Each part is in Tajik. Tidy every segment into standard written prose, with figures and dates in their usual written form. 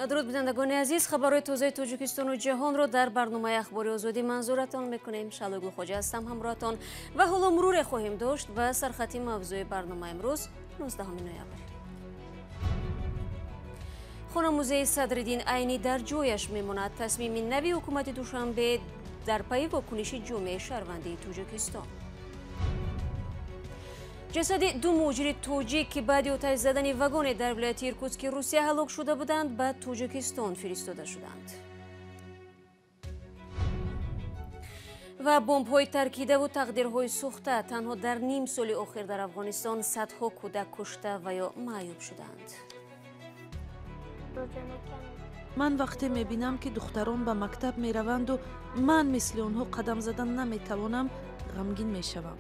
درود بینندگان عزیز، خبرهای تازه توجیکستان و جهان رو در برنامه اخباری آزادی منظورتان میکنیم. شلوگل خوجه هستم همراهتان و حالا مرور خواهیم داشت و سرخط موضوع برنامه امروز 19 نوامبر. خона-музейи Садриддин Айнӣ در ҷояш мемонад. تصمیم نوی حکومت دوشنبه در پی واکنش جامعه شهروندی توجیکستان. جسد دو مهاجر توجیک که بعد آتش زدن واگن در ولایت ایرکوتسک روسیه هلاک شده بودند به توجیکستان فرستاده شدند. و بمب‌های ترکیده و تقدیرهای سوخته تنها در نیم سال آخر در افغانستان صدها کودک کشته و یا معیوب شدند. من وقتی میبینم که دختران به مکتب میروند و من مثل آنها قدم زدن نمیتوانم غمگین میشوم.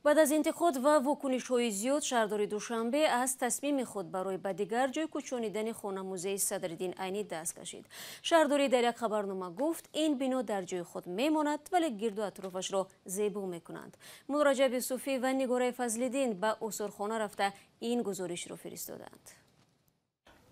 بعد از انتقاد و واکنش‌های زیاد، شهردار دوشنبه از تصمیم خود برای به دیگر جای کوچانیدن خона-музеи سدرالدین عینی دست کشید. شهرداری در یک خبرنامه گفت این بنا در جای خود میماند ولی گرد و اطرافش را زیبا میکنند. مولارجب یوسفی و نگاره فضل‌الدین به آثارخانه رفته این گزارش را فرستادند.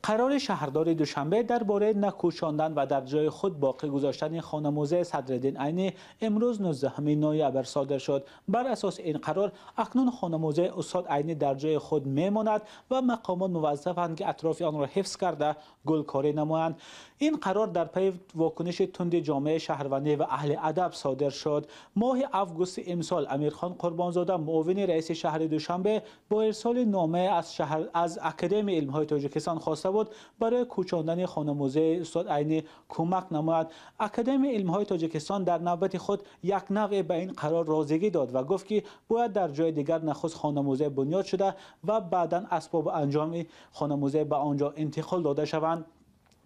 قرار شهردار دوشنبه درباره نکوشاندن و در جای خود باقی گذاشتن خона-музеи سدرالدین عینی امروز 19 نوامبر صادر شد. بر اساس این قرار اکنون خона-музеи استاد عینی در جای خود میماند و مقامات موظفند که اطراف آن را حفظ کرده گلکاری نمایند. این قرار در پی واکنش تند جامعه شهروندی و اهل ادب صادر شد. ماه اوگوست امسال امیرخان قربانزاده معاون رئیس شهر دوشنبه با ارسال نامه از اکادمی علم‌های تاجیکستان خواسته بود برای کوچاندن خона-музеи استاد عینی کمک نماید. اکادمی علم‌های تاجیکستان در نوبت خود یک نوع به این قرار راضیگی داد و گفت که باید در جای دیگر نخست خона-музеи بنیاد شده و بعداً اسباب انجام خона-музеи به آنجا انتقال داده شوند.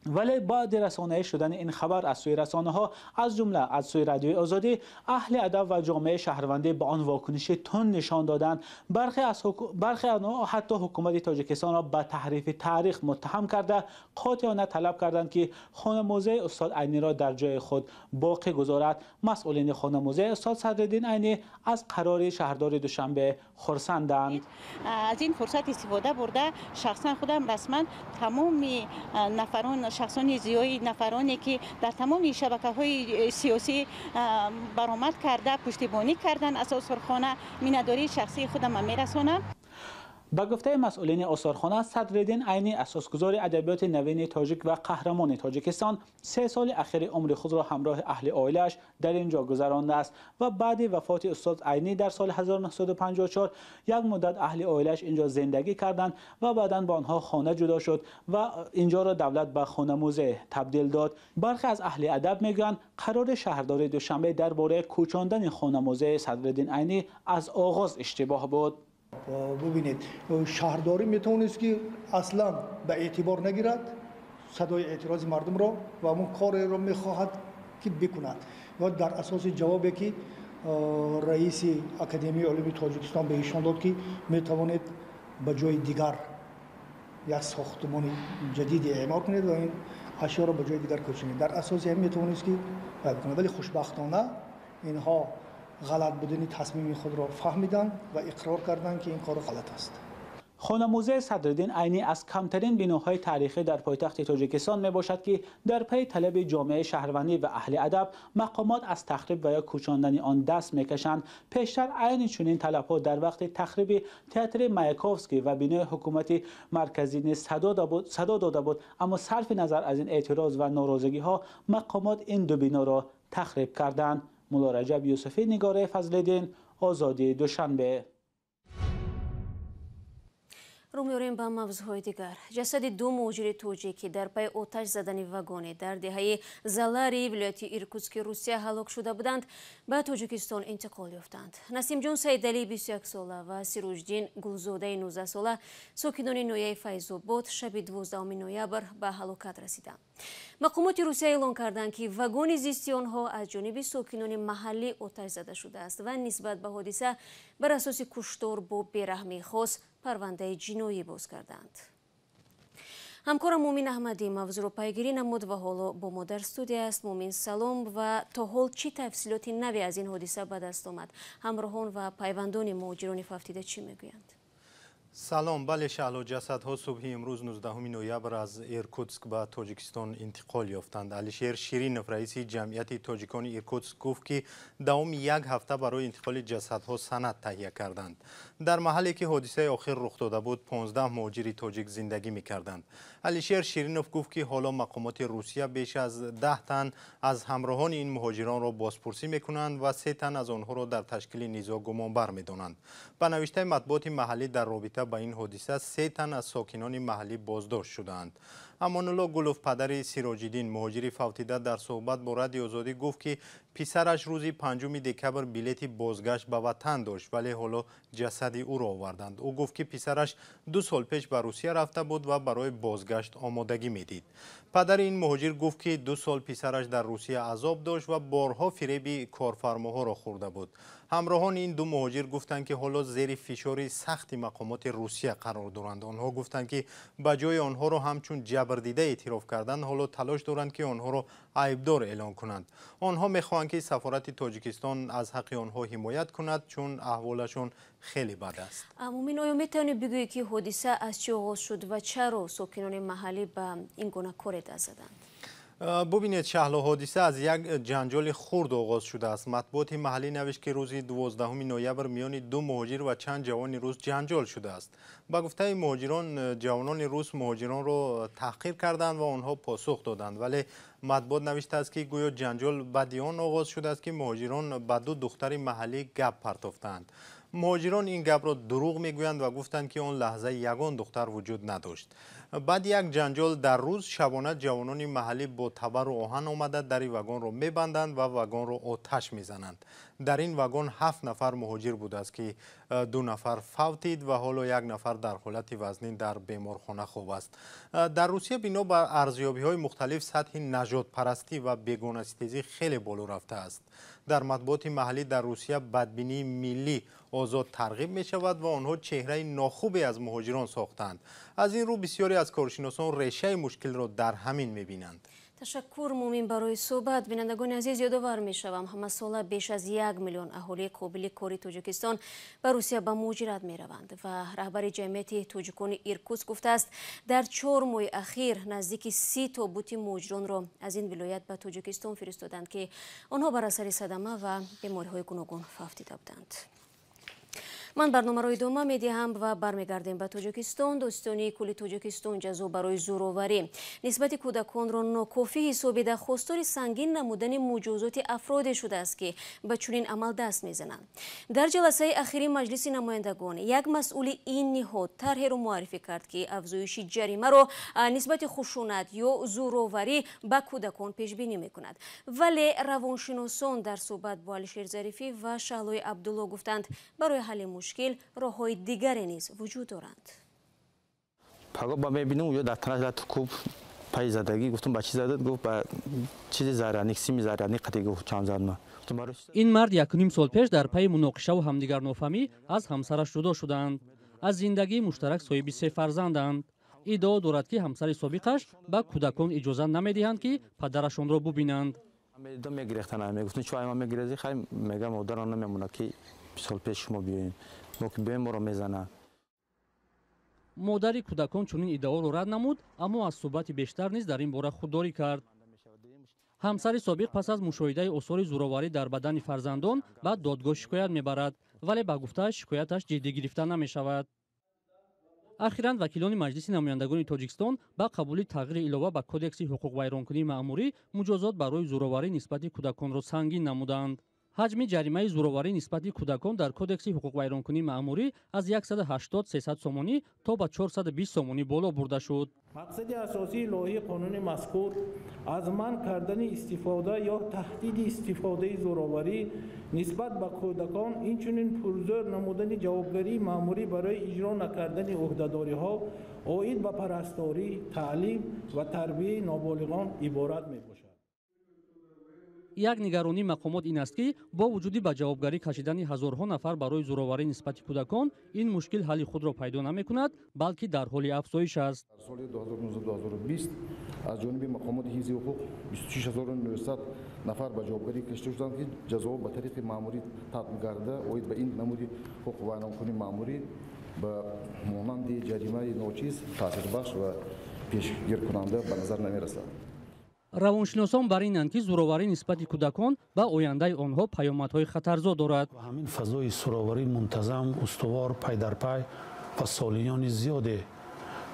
ولی بعد رسانه‌ای شدن این خبر از سوی رسانه‌ها از جمله از سوی رادیوی آزادی، اهل ادب و جامعه شهروندی به آن واکنش تند نشان دادند. برخی آنها حتی حکومت تاجیکستان را به تحریف تاریخ متهم کرده قاطعانه طلب کردند که خона-музеи استاد عینی را در جای خود باقی گذارد. مسئولین خона-музеи استاد صدرالدین عینی از قرار شهردار دوشنبه خرسندند. از این فرصت استفاده برده شخصا خودم رسما تمام نفران شخصان زیادی نفرانی که در تمام شبکه‌های سیاسی برآمد کرده پشتیبانی کردن از آثارخانه مینداری شخصی خودم میرسانم. با گفته مسئولین آثارخانه، صدرالدین عینی اساسگزار ادبیات نوین تاجیک و قهرمان تاجیکستان 3 سال اخیر عمر خود را همراه اهل عائله‌اش در اینجا گذرانده است و بعد وفات استاد عینی در سال 1954 یک مدت اهل عائله‌اش اینجا زندگی کردند و بعداً با آنها خانه جدا شد و اینجا را دولت به خона-музеи تبدیل داد. برخی از اهل ادب میگویند قرار شهردار دوشنبه درباره کوچاندن خона-музеи صدرالدین عینی از آغاز اشتباه بود. ببینید شهرداری میتونست که اصلا به اعتبار نگیرد صدای اعتراض مردم را و اون کار را میخواهد که بکند و در اساس جوابی که رئیس اکادمی علوم تاجیکستان به ایشان داد که میتواند به جای دیگر یک ساختمان جدید اعمار کنید و این اشیا را به جای دیگر کوچانید. در اساس هم میتونست که بکند ولی خوشبختانه اینها غلط بودن تصمیم خود را فهمیدن و اقرار کردند که این کار غلط است. خона-музеи صدرالدین عینی از کمترین بناهای تاریخی در پایتخت تاجیکستان می باشد که در پی طلب جامعه شهروندی و اهل ادب مقامات از تخریب و یا کوچاندن آن دست میکشند. پیشتر عین چنین طلبها در وقت تخریب تئاتر مایاکوفسکی و بنای حکومت مرکزی صدا داده بود، اما صرف نظر از این اعتراض و ناراضگی ها مقامات این دو بنا را تخریب کردند. مولارجب یوسفی، نگاره فضل‌الدین، آزادی دوشنبه. رو می‌آوریم به موضوعهای دیگر. جسد دو مهاجر توجیکی در پی آتش زدن واگن در دهه زلاری ولایت ایرکوتسک روسیه هلاک شده بودند به تاجیکستان انتقال یافتند. نسیم جون سیدعلی 21 ساله و سیروجدین گلزاده 19 ساله ساکنان نویه فیض‌آباد شب 12 نوامبر به هلاکت رسیدند. مقامات روسیه اعلام کردند که واگن زیستی آنها از جانب ساکنان محلی آتش زده شده است و نسبت به حادثه بر اساس کشتار با بیرحمی خاص پرونده جنایی باز کردند. همکارم مومین احمدی موضوع را پیگیری نمود و حالا با ما در استودیو است. مومین سلام و تا حال چی تفصیلات نوی از این حادثه به دست آمد؟ همراهان و پیوندان مهاجران ففتیده چی میگویند؟ سلام. بله، شهلا جسدها صبح امروز 19 نویبر از ایرکوتسک به تاجیکستان انتقال یافتند. علیشیر شیرینوف رئیس جمعیت تاجیکان ایرکوتسک گفت که دوام یک هفته برای انتقال جسدها سند تهیه کردند. در محلی که حادثه آخر رخ داده بود 15 مهاجر تاجیک زندگی می‌کردند. علیشیر شیرینوف گفت که حالا مقامات روسیه بیش از 10 تن از همراهان این مهاجران را بازپرسی می‌کنند و 3 تن از آنها را در تشکیل نیزا گمانبر می‌دانند. به نوشته مطبوعات محلی در رابطه با این حادثه 3 تن از ساکنان محلی بازداشت شدند. امان‌الله گلوف پدر سیراج‌الدین مهاجری فوتیده در صحبت با رادیو آزادی گفت که پسرش روز 5 دکبر بلیت بازگشت به وطن داشت ولی حالا جسد او را آوردند. او گفت که پسرش 2 سال پیش به روسیه رفته بود و برای بازگشت آمادگی میدید. پدر این مهاجر گفت که 2 سال پسرش در روسیه عذاب داشت و بارها فریب کارفرماها را خورده بود. همراهان این 2 مهاجر گفتند که حالا زیر فشار سخت مقامات روسیه قرار دارند. آنها گفتند که به جای آنها را همچون جبردیده اعتراف کردند حالا تلاش دارند که آنها را عیبدار اعلام کنند. آنها میخواهند که سفارت تاجیکستان از حق آنها حمایت کند چون احوالشون خیلی بد است. مومین آیا میتونی بگویی که حادثه از چه آغاز شد و چرا ساکنان محلی به این گونه کار دست زدند؟ ببینید شهلا، حادثه از یک جنجال خرد آغاز شده است. مطبوعات محلی نوشت که روز 12 نویبر میان 2 مهاجر و چند جوان روس جنجال شده است. با گفته مهاجران، جوانان روس مهاجران را تحقیر کردند و آنها پاسخ دادند، ولی مطبوعات نوشته است که گویا جنجال بدیان آغاز شده است که مهاجران به 2 دختر محلی گپ پرتافتند. مهاجران این گپ را دروغ میگویند و گفتند که آن لحظه یگان دختر وجود نداشت. بعد یک جنجال در روز شبانه جوانان محلی با تبر و آهن آمده در وگان را میبندند و وگان را آتش میزنند. در این وگان 7 نفر مهاجر بود است که 2 نفر فوتید و حالا 1 نفر در حالت وزنی در بیمارخانه خواب است. در روسیه بنا بر ارزیابی‌های مختلف سطح نژاد پرستی و بیگانه ستیزی خیلی بالا رفته است. در مطبوعات محلی در روسیه بدبینی ملی آزاد ترغیب می شود و آنها چهره ناخوبی از مهاجران ساختند. از این رو بسیاری از کارشناسان ریشه مشکل را در همین می بینند. تشکر مومین برای صحبت. بینندگان عزیز، یادآور می‌شوم همه ساله بیش از 1 میلیون اهالی قابل کاری تاجیکستان به روسیه به مهاجرت می‌روند و رهبر جمعیت تاجیکان ایرکوتسک گفته است در 4 ماه اخیر نزدیک 30 تابوت مهاجران را از این ولایت به تاجیکستان فرستادند که آنها بر اثر صدمه و بیماری‌های گوناگون فوتیده بودند. من برنامه را ادامه می‌دهم و برمیگردیم به تاجیکستان. دوستانی کل تاجیکستان جزا برای زورآوری نسبت کودکان را ناکافی حسابیده خواستار سنگین نمودن مجازات افراد شده است که به چنین عمل دست می‌زنند. در جلسه اخیری مجلس نمایندگان یک مسئول این نهاد طرحی را معرفی کرد که افزایش جریمه را نسبت خشونت یا زورآوری به کودکان پیش بینی می‌کند. ولی روانشناسان در صحبت با علیشیر ظریفی و شهلای عبدالله گفتند برای حل مشکل راه‌های دیگری نیز وجود دارند. پگاه با می‌بینم یا در تنش خوب پای زدگی گفتم با چی زدت گفت با چیز زرانی سیم زرانی قطعی گفت چند زدم. این مرد 1.5 سال پیش در پی مناقشه و همدیگر نافهمی از همسرش جدا شدند. از زندگی مشترک صاحب 3 فرزندند. ادعا دارد که همسر سابقش به کودکان اجازه نمی‌دهند که پدرشان را ببینند. دو میگرفتن میگفتن چای ما میگریزی خیلی میگم مادران نمیمونه که سال پیش شما بیاین ما که بیایم ما رو میزنه. مادر کودکان چنین ادعا را رد نمود اما از صحبت بیشتر نیز در این باره خودداری کرد. همسر سابق پس از مشاهده آثار زورآوری در بدن فرزندان به دادگاه شکایت میبرد ولی به گفته شکایتش جدی گرفته نمیشود. اخیراً وکیلان مجلس نمایندگان تاجیکستان با قبول تغییر علاوه به کدکس حقوق ویرانکنی مأموری مجازات برای زورآوری نسبت کودکان را سنگین نمودند. حجم جریمه زورآوری نسبت کودکان در کدکس حقوق ویرانکنی مأموری از 180-300 سومانی تا به 420 سومانی بالا برده شد. مقصد اساسی لایحه قانون مذکور از منع کردن استفاده یا تهدید استفاده زورآوری نسبت به کودکان اینچنین پرزور نمودن جوابداری مأموری برای اجرا نکردن عهده‌داری‌ها عاید به پرستاری، تعلیم و تربیت نابالغان عبارت میباشد. یک نگرانی مقامات این است که با وجود به جوابگری کشیدن هزارها نفر برای زورآوری نسبت کودکان این مشکل حل خود را پیدا نمی‌کند بلکه در حال افزایش است. سال 2019-2020 از جانب مقامات حفظ حقوق 26900 نفر به جوابگری کشیده شدند که جزا به طریق مأموری تطبیق گردیده عاید به این نمود حقوق ویرانکنی مأموری ба монанди ҷаримаи ночиз таъсирбахш ва пешгиркунанда ба назар намерасад. равоншиносон бар инанд ки зӯроварӣ нисбати кӯдакон ба ояндаи онҳо паёмадҳои хатарзод дорад. ҳамин фазои суроварӣ мунтазам, устувор, пай дар пай ва солиёни зиёде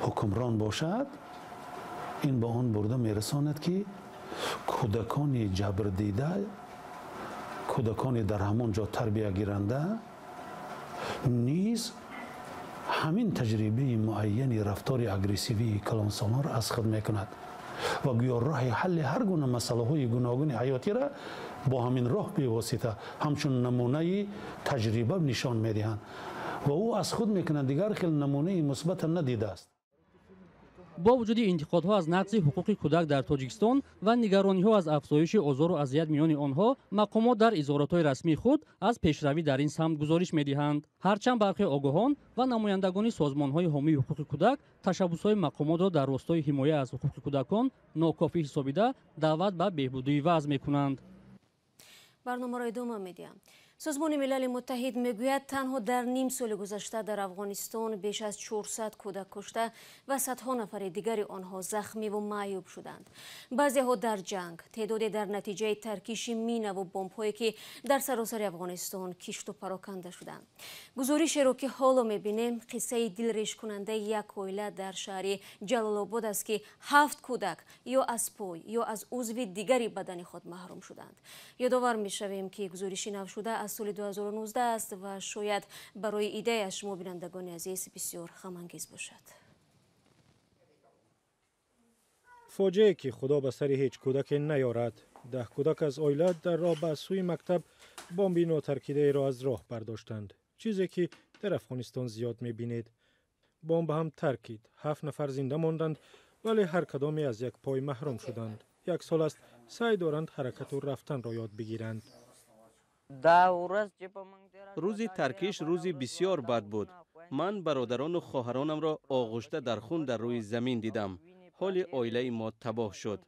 ҳукмрон бошад, ин ба он бурда мерасонад ки кӯдакони ҷабрдида, кӯдакони дар ҳамон ҷо тарбия гиранда низ ҳамин таҷрибаи муайяни рафтори агрессивии калонсолонро аз худ мекунад ва гӯё роҳи ҳалли ҳар гуна масъалаҳои гуногуни ҳаётиро бо ҳамин роҳ бевосита ҳамчун намунаи таҷриба нишон медиҳанд ва ӯ аз худ мекунад дигар хел намунаи мусбата надидааст. бо вуҷуди интиқодҳо аз нақси ҳуқуқи кӯдак дар тоҷикистон ва нигарониҳо аз афзоиши озору азият миёни онҳо, мақомот дар изоратҳои расмии худ аз пешравӣ дар ин самт гузориш медиҳанд. ҳарчанд бархи огоҳон ва намояндагони созмонҳои ҳомии ҳуқуқи кӯдак ташаббусҳои мақомотро дар ростори ҳимоя аз ҳуқуқи кӯдакон нокофӣ ҳисобида даъват ба беҳбудии вазъ мекунанд. барномаро идома медиҳам. созмони милали муттаҳид мегӯяд танҳо дар ним соли гузашта дар афғонистон беш аз 400 кӯдак кушта ва садҳо нафари дигари онҳо захмиву маъюб шуданд. баъзеҳо дар ҷанг, теъдоде дар натиҷаи таркиши минаву бомбҳое ки дар саросари афғонистон кишту пароканда шуданд. гузоришеро ки ҳоло мебинем қиссаи дилрешкунандаи як оила дар шаҳри ҷалолобод аст ки 7 кӯдак ё аз пой ё аз узви дигари бадани худ маҳрум шуданд. ёдовар мешавем ки гузориши навшуда аз соли 2019 аст ва шояд барои идеяш шумо бинандагони азиз бисёр ғамангез бошад. фоҷеае ки худо ба сари ҳеҷ кӯдаке наёрад. 10 кӯдак аз оила дар роҳ ба сӯи мактаб бомби нотаркидаеро аз роҳ бардоштанд. чизе ки дар афғонистон зиёд мебинед. бомб ҳам таркид. 7 нафар зинда монданд, вале ҳар кадоме аз як пой маҳрум шуданд. 1 сол аст саъй доранд ҳаракату рафтанро ёд бигиранд. рӯзи таркиш рӯзи бисёр бад буд. ман бародарону хоҳаронамро оғӯшта дар хун дар рӯи замин дидам. ҳоли оилаи мо табоҳ шуд.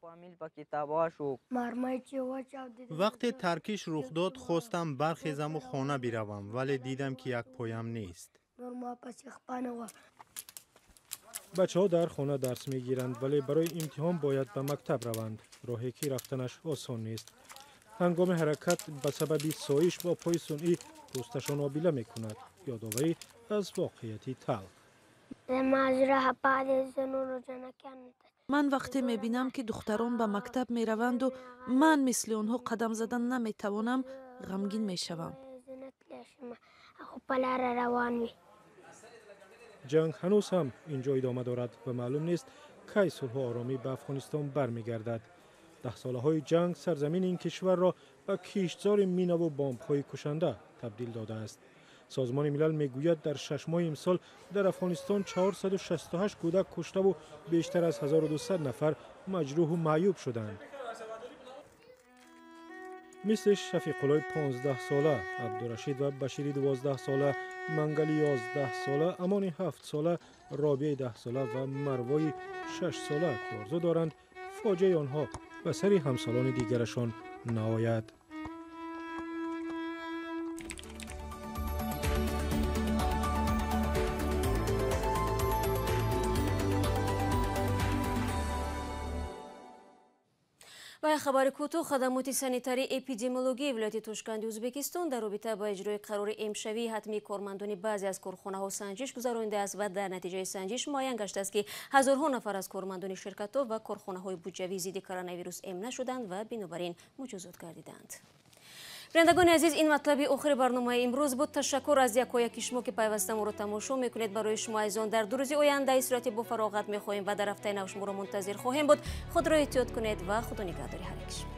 вақте таркиш рух дод хостам бархезаму хона биравам, вале дидам ки як поям нест. бачаҳо дар хона дарс мегиранд, вале барои имтиҳон бояд ба мактаб раванд. роҳе ки рафтанаш осон нест. ҳангоми ҳаракат ба сабаби соиш бо пои сунъӣ пӯсташон обила мекунад. ёдоварӣ аз воқеияти талх. ман вақте мебинам ки духтарон ба мактаб мераванду ман мисли онҳо қадам задан наметавонам, ғамгин мешавам. ҷанг ҳанӯз ҳам ин ҷо идома дорад ва маълум нест кай сулҳу оромӣ ба афғонистон бармегардад. 10 солаҳои ҷанг сарзамини ин кишварро ба киштзори минаву бомбҳои кушанда табдил додааст. созмони милал мегӯяд дар 6 моҳи имсол дар афғонистон 468 кӯдак куштаву бештар аз 1200 нафар маҷрӯҳу маъюб шуданд. мисли шафиқуллои 15 сола, абдурашид ва башири 12 сола, мангали 11 сола, амони 7 сола, робияи 10 сола ва марвои 6 сола ки орзу доранд фоҷеаи онҳо ба сари ҳамсолони дигарашон наояд. ва хабари кӯтоҳ хадамоти санитарии эпидемиологии вилояти Тошканди Ӯзбекистон дар робита ба иҷрои қарори эмшавии ҳатмии кормандони баъзе аз корхонаҳо санҷиш гузаронидааст ва дар натиҷаи санҷиш муайян гаштааст ки ҳазорҳо нафар аз кормандони ширкатҳо ва корхонаҳои буҷавӣ зидди коронавирус эмна шуданд ва бинобар ин муҷозот гардиданд. бинандагони азиз, ин матлаби охири барномаи имрӯз буд. ташаккур аз якояки шумо ки пайваста моро тамошо мекунед. барои шумо азизон дар 2 рӯзи ояндаи сурати бо фароғат мехоҳем ва дар ҳафтаи нав шуморо мунтазир хоҳем буд. худро эҳтиёт кунед ва худо нигаҳдори ҳар як шумо.